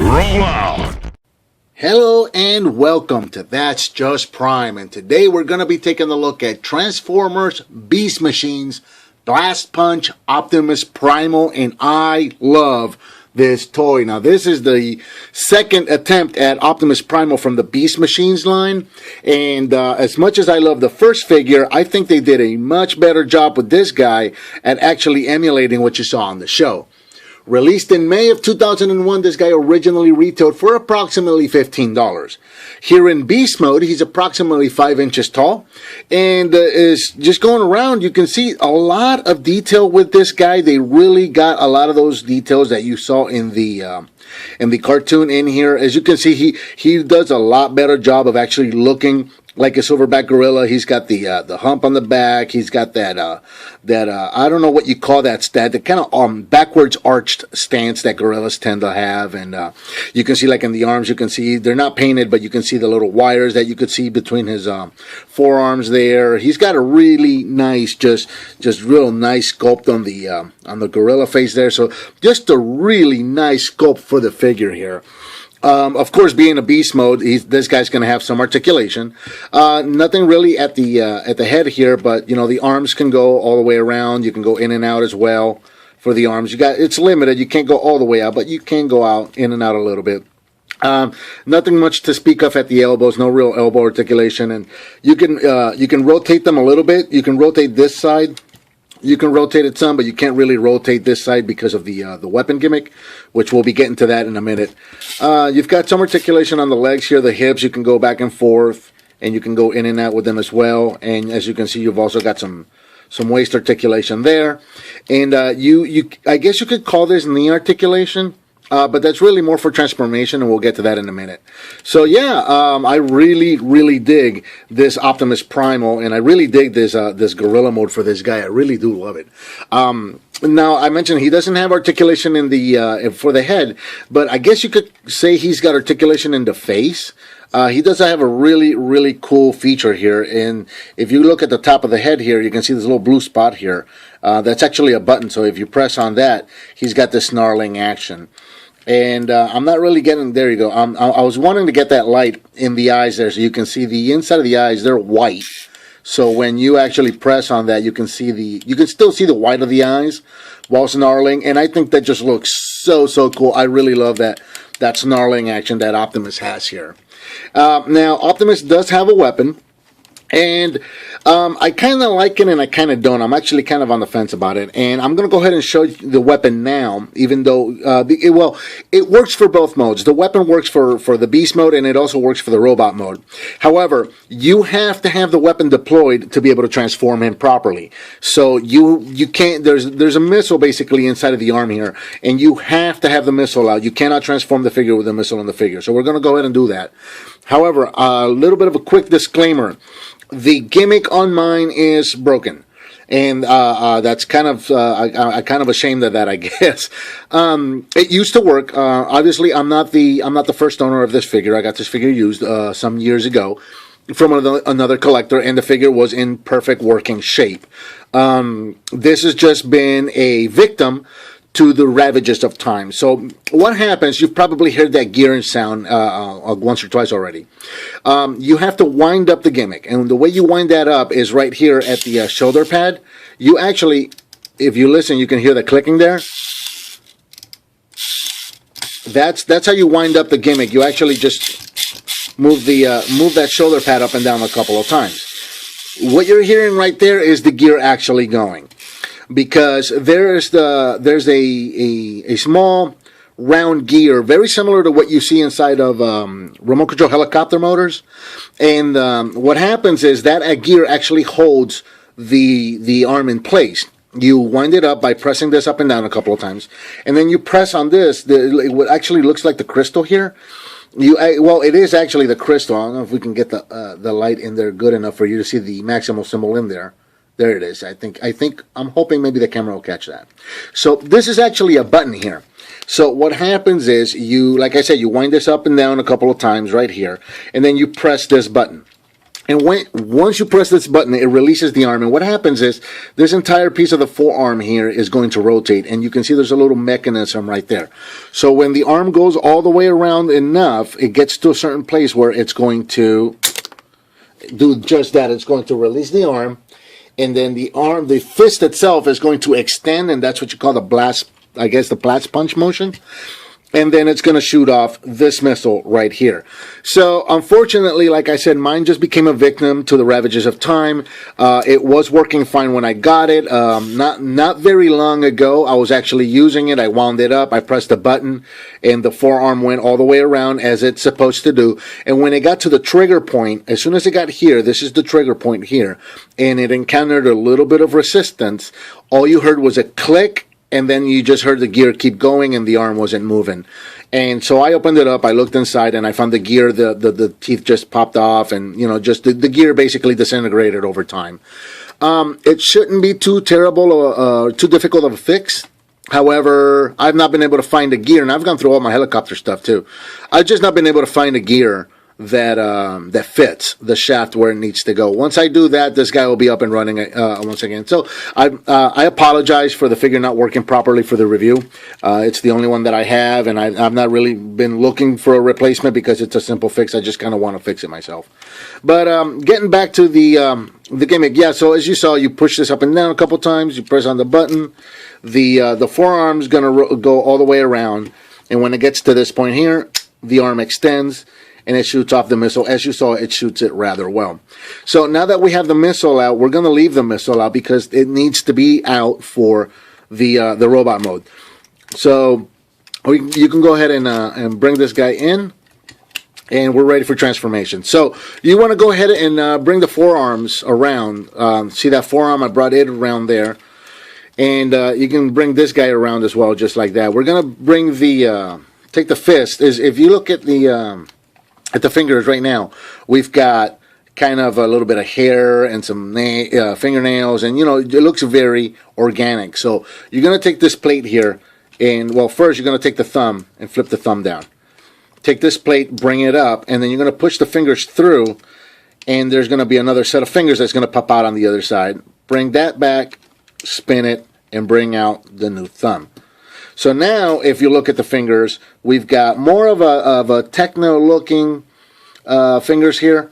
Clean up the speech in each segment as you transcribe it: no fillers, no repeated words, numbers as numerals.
Roll out! Hello and welcome to That's Just Prime, and today we're going to be taking a look at Transformers Beast Machines Blast Punch Optimus Primal, and I love this toy. Now this is the second attempt at Optimus Primal from the Beast Machines line, and as much as I love the first figure, I think they did a much better job with this guy at actually emulating what you saw on the show. Released in May of 2001, this guy originally retailed for approximately $15. Here in Beast Mode, he's approximately 5 inches tall, and is just going around. You can see a lot of detail with this guy. They really got a lot of those details that you saw in the cartoon in here. As you can see, he does a lot better job of actually looking like a silverback gorilla. He's got the hump on the back. He's got that I don't know what you call that stat, the kind of backwards arched stance that gorillas tend to have. And you can see, like in the arms, you can see they're not painted, but you can see the little wires that you could see between his forearms there. He's got a really nice, just real nice sculpt on the gorilla face there. So just a really nice sculpt for the figure here. Of course, being a beast mode, this guy's going to have some articulation. Nothing really at the head here, but you know, the arms can go all the way around. You can go in and out as well for the arms. It's limited. You can't go all the way out, but you can go out in and out a little bit. Nothing much to speak of at the elbows. No real elbow articulation, and you can rotate them a little bit. You can rotate this side. You can rotate it some, but you can't really rotate this side because of the weapon gimmick, which we'll be getting to that in a minute. You've got some articulation on the legs here, the hips. You can go back and forth, and you can go in and out with them as well. And as you can see, you've also got some waist articulation there. And I guess you could call this knee articulation. But that's really more for transformation, and we'll get to that in a minute. So yeah, I really dig this Optimus Primal, and I really dig this gorilla mode for this guy. I really do love it. Now, I mentioned he doesn't have articulation in the for the head, but I guess you could say he's got articulation in the face. He does have a really cool feature here, and if you look at the top of the head here, you can see this little blue spot here. That's actually a button, so if you press on that, he's got this snarling action. And I'm not really getting, there you go. I was wanting to get that light in the eyes there, so you can see the inside of the eyes, they're white. So when you actually press on that, you can still see the white of the eyes while snarling, and I think that just looks so cool. I really love that snarling action that Optimus has here. Now, Optimus does have a weapon, and I kind of like it and I kind of don't. I'm actually kind of on the fence about it, and I'm going to go ahead and show you the weapon now, even though, it works for both modes. The weapon works for the beast mode, and it also works for the robot mode. However, you have to have the weapon deployed to be able to transform him properly. So you can't, there's a missile basically inside of the arm here, and you have to have the missile out. You cannot transform the figure with a missile in the figure. So we're going to go ahead and do that. However, a little bit of a quick disclaimer. The gimmick on mine is broken, and that's kind of I'm kind of ashamed of that, I guess. It used to work. Obviously, I'm not the first owner of this figure. I got this figure used some years ago from another collector, and the figure was in perfect working shape. This has just been a victim to the ravages of time. So what happens, you've probably heard that gearing sound once or twice already. You have to wind up the gimmick, and the way you wind that up is right here at the shoulder pad. You actually, if you listen, you can hear the clicking there. That's how you wind up the gimmick. You actually just move that shoulder pad up and down a couple of times. What you're hearing right there is the gear actually going, because there's a small round gear, very similar to what you see inside of remote control helicopter motors. And what happens is that a gear actually holds the arm in place. You wind it up by pressing this up and down a couple of times, and then you press on this. What actually looks like the crystal here. Well, it is actually the crystal. I don't know if we can get the light in there good enough for you to see the Maximal symbol in there. There it is. I'm hoping maybe the camera will catch that. So this is actually a button here. So what happens is like I said, you wind this up and down a couple of times right here, and then you press this button. And once you press this button, it releases the arm. And what happens is this entire piece of the forearm here is going to rotate. And you can see there's a little mechanism right there. So when the arm goes all the way around enough, it gets to a certain place where it's going to do just that. It's going to release the arm. And then the fist itself is going to extend. And that's what you call the blast, I guess, the blast punch motion. And then it's going to shoot off this missile right here. So, unfortunately, like I said, mine just became a victim to the ravages of time. It was working fine when I got it. Not very long ago, I was actually using it. I wound it up. I pressed a button, and the forearm went all the way around as it's supposed to do. And when it got to the trigger point, as soon as it got here, this is the trigger point here, and it encountered a little bit of resistance, all you heard was a click, and then you just heard the gear keep going and the arm wasn't moving. And so I opened it up, I looked inside, and I found the gear, the teeth just popped off, and, you know, just the gear basically disintegrated over time. It shouldn't be too terrible or too difficult of a fix. However, I've not been able to find a gear, and I've gone through all my helicopter stuff too. I've just not been able to find a gear that fits the shaft where it needs to go. Once I do that, this guy will be up and running once again. So I apologize for the figure not working properly for the review. It's the only one that I have, and I've not really been looking for a replacement because it's a simple fix. I just kind of want to fix it myself. But getting back to the gimmick, yeah. So as you saw, you push this up and down a couple times. You press on the button. The forearm's gonna go all the way around, and when it gets to this point here, the arm extends. And it shoots off the missile. As you saw, it shoots it rather well. So now that we have the missile out, we're going to leave the missile out because it needs to be out for the robot mode. So you can go ahead and bring this guy in, and we're ready for transformation. So you want to go ahead and bring the forearms around. See that forearm? I brought it around there. And you can bring this guy around as well, just like that. We're going to bring take the fist. If you look at the fingers right now, we've got kind of a little bit of hair and some fingernails, and, you know, it looks very organic. So you're going to take this plate here, and, well, first you're going to take the thumb and flip the thumb down. Take this plate, bring it up, and then you're going to push the fingers through, and there's going to be another set of fingers that's going to pop out on the other side. Bring that back, spin it, and bring out the new thumb. So now, if you look at the fingers, we've got more of a techno-looking fingers here.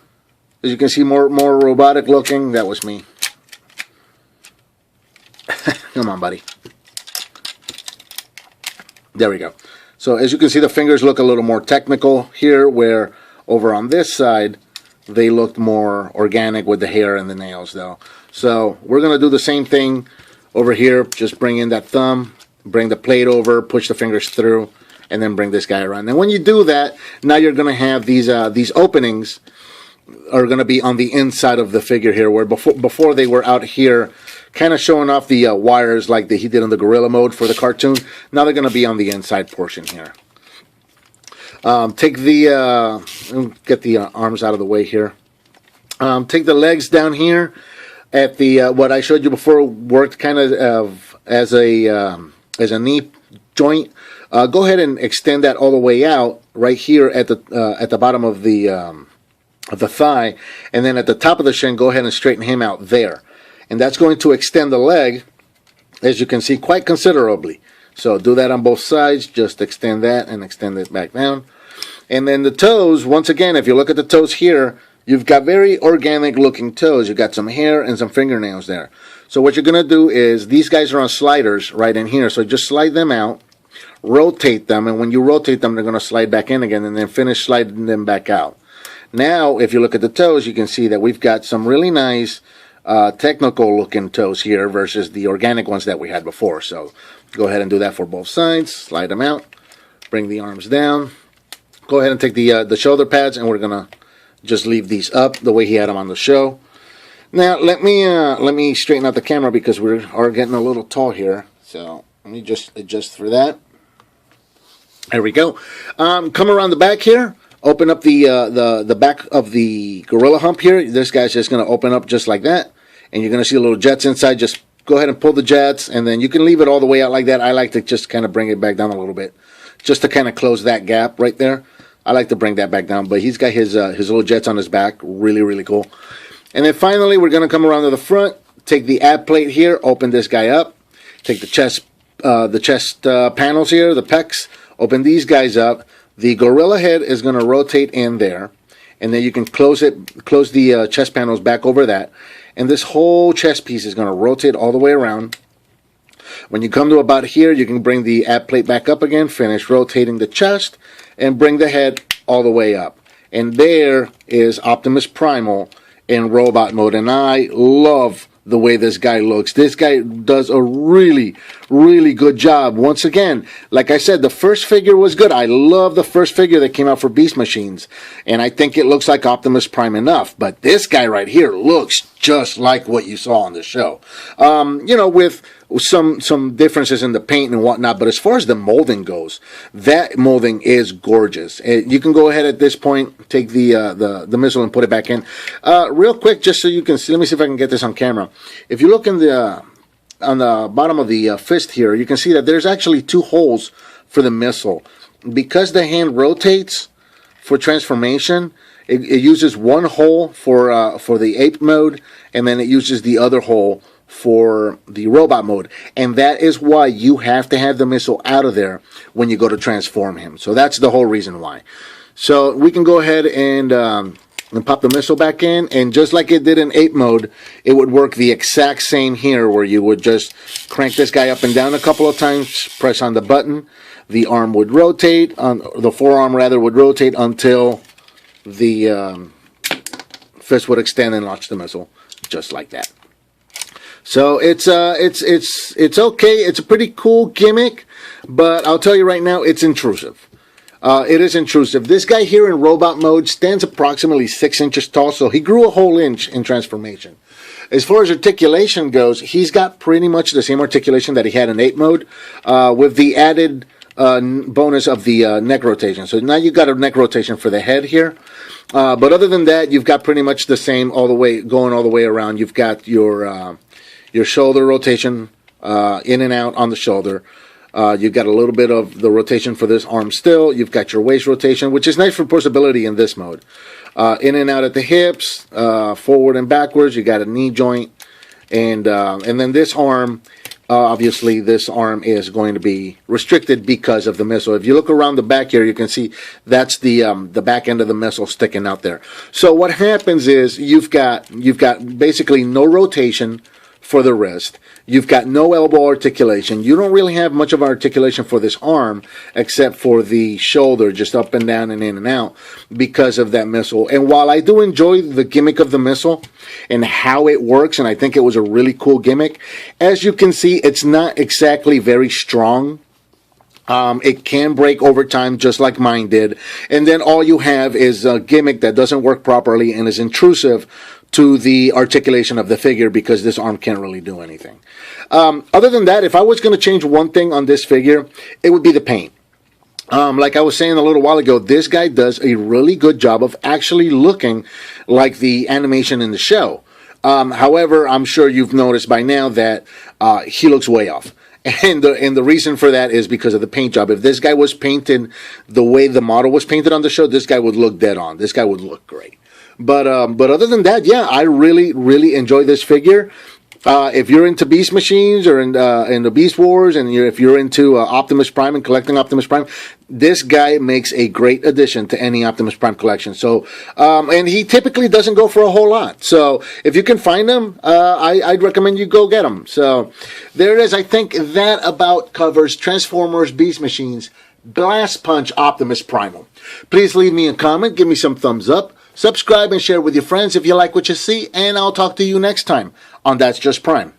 As you can see, more robotic-looking. That was me. Come on, buddy. There we go. So as you can see, the fingers look a little more technical here, where over on this side, they looked more organic with the hair and the nails, though. So we're going to do the same thing over here. Just bring in that thumb. Bring the plate over, push the fingers through, and then bring this guy around. And when you do that, now you're going to have these openings are going to be on the inside of the figure here, where before they were out here, kind of showing off the wires like he did in the gorilla mode for the cartoon. Now they're going to be on the inside portion here. Get the arms out of the way here. Take the legs down here. At the what I showed you before worked kind of as a knee joint. Go ahead and extend that all the way out right here at the bottom of the thigh, and then at the top of the shin, go ahead and straighten him out there, and that's going to extend the leg, as you can see, quite considerably. So do that on both sides. Just extend that and extend it back down, and then the toes. Once again, if you look at the toes here, you've got very organic looking toes. You've got some hair and some fingernails there. So what you're going to do is, these guys are on sliders right in here. So just slide them out, rotate them, and when you rotate them, they're going to slide back in again, and then finish sliding them back out. Now, if you look at the toes, you can see that we've got some really nice technical looking toes here versus the organic ones that we had before. So go ahead and do that for both sides. Slide them out, bring the arms down. Go ahead and take the shoulder pads, and we're going to just leave these up the way he had them on the show. Now let me straighten out the camera because we are getting a little tall here. So let me just adjust for that. There we go. Come around the back here. Open up the back of the gorilla hump here. This guy's just going to open up just like that, and you're going to see a little jets inside. Just go ahead and pull the jets, and then you can leave it all the way out like that. I like to just kind of bring it back down a little bit, just to kind of close that gap right there. I like to bring that back down. But he's got his little jets on his back. Really, really cool. And then finally, we're going to come around to the front, take the ab plate here, open this guy up, take the chest panels here, the pecs, open these guys up. The gorilla head is going to rotate in there, and then you can close the chest panels back over that. And this whole chest piece is going to rotate all the way around. When you come to about here, you can bring the ab plate back up again, finish rotating the chest, and bring the head all the way up. And there is Optimus Primal in robot mode, and I love the way this guy looks. This guy does a really, really good job. Once again, like I said, the first figure was good. I love the first figure that came out for Beast Machines, and I think it looks like Optimus Prime enough. But this guy right here looks just like what you saw on the show. You know, with some differences in the paint and whatnot, but as far as the molding goes, that molding is gorgeous. You can go ahead at this point, take the missile and put it back in. Real quick, just so you can see, let me see if I can get this on camera. If you look in on the bottom of the fist here, you can see that there's actually 2 holes for the missile. Because the hand rotates for transformation, it uses one hole for the ape mode, and then it uses the other hole for the robot mode. And that is why you have to have the missile out of there when you go to transform him. So that's the whole reason why. So we can go ahead and pop the missile back in, and just like it did in ape mode, it would work the exact same here, where you would just crank this guy up and down a couple of times, press on the button, the arm would rotate, the forearm rather would rotate until the fist would extend and launch the missile, just like that. So it's okay. It's a pretty cool gimmick, but I'll tell you right now, it's intrusive. It is intrusive. This guy here in robot mode stands approximately 6 inches tall, so he grew a whole inch in transformation. As far as articulation goes, he's got pretty much the same articulation that he had in ape mode, with the added bonus of the neck rotation. So now you've got a neck rotation for the head here. But other than that, you've got pretty much the same going all the way around. You've got your shoulder rotation in and out on the shoulder. You've got a little bit of the rotation for this arm still. You've got your waist rotation, which is nice for portability in this mode. In and out at the hips, forward and backwards. You got a knee joint, and then this arm. Obviously, this arm is going to be restricted because of the missile. If you look around the back here, you can see that's the back end of the missile sticking out there. So what happens is you've got basically no rotation for the wrist. You've got no elbow articulation. You don't really have much of articulation for this arm except for the shoulder, just up and down and in and out because of that missile. And while I do enjoy the gimmick of the missile and how it works, and I think it was a really cool gimmick, as you can see, it's not exactly very strong. It can break over time just like mine did. And then all you have is a gimmick that doesn't work properly and is intrusive to the articulation of the figure because this arm can't really do anything. Other than that, if I was going to change one thing on this figure, it would be the paint. Like I was saying a little while ago, this guy does a really good job of actually looking like the animation in the show. However, I'm sure you've noticed by now that he looks way off. And the reason for that is because of the paint job. If this guy was painted the way the model was painted on the show, this guy would look dead on. This guy would look great. But other than that, yeah, I really, really enjoy this figure. If you're into Beast Machines or in the Beast Wars, and if you're into Optimus Prime and collecting Optimus Prime, this guy makes a great addition to any Optimus Prime collection. So, and he typically doesn't go for a whole lot. So, if you can find him, I'd recommend you go get him. So, there it is. I think that about covers Transformers Beast Machines Blast Punch Optimus Primal. Please leave me a comment, give me some thumbs up, subscribe and share with your friends if you like what you see, and I'll talk to you next time on That's Just Prime.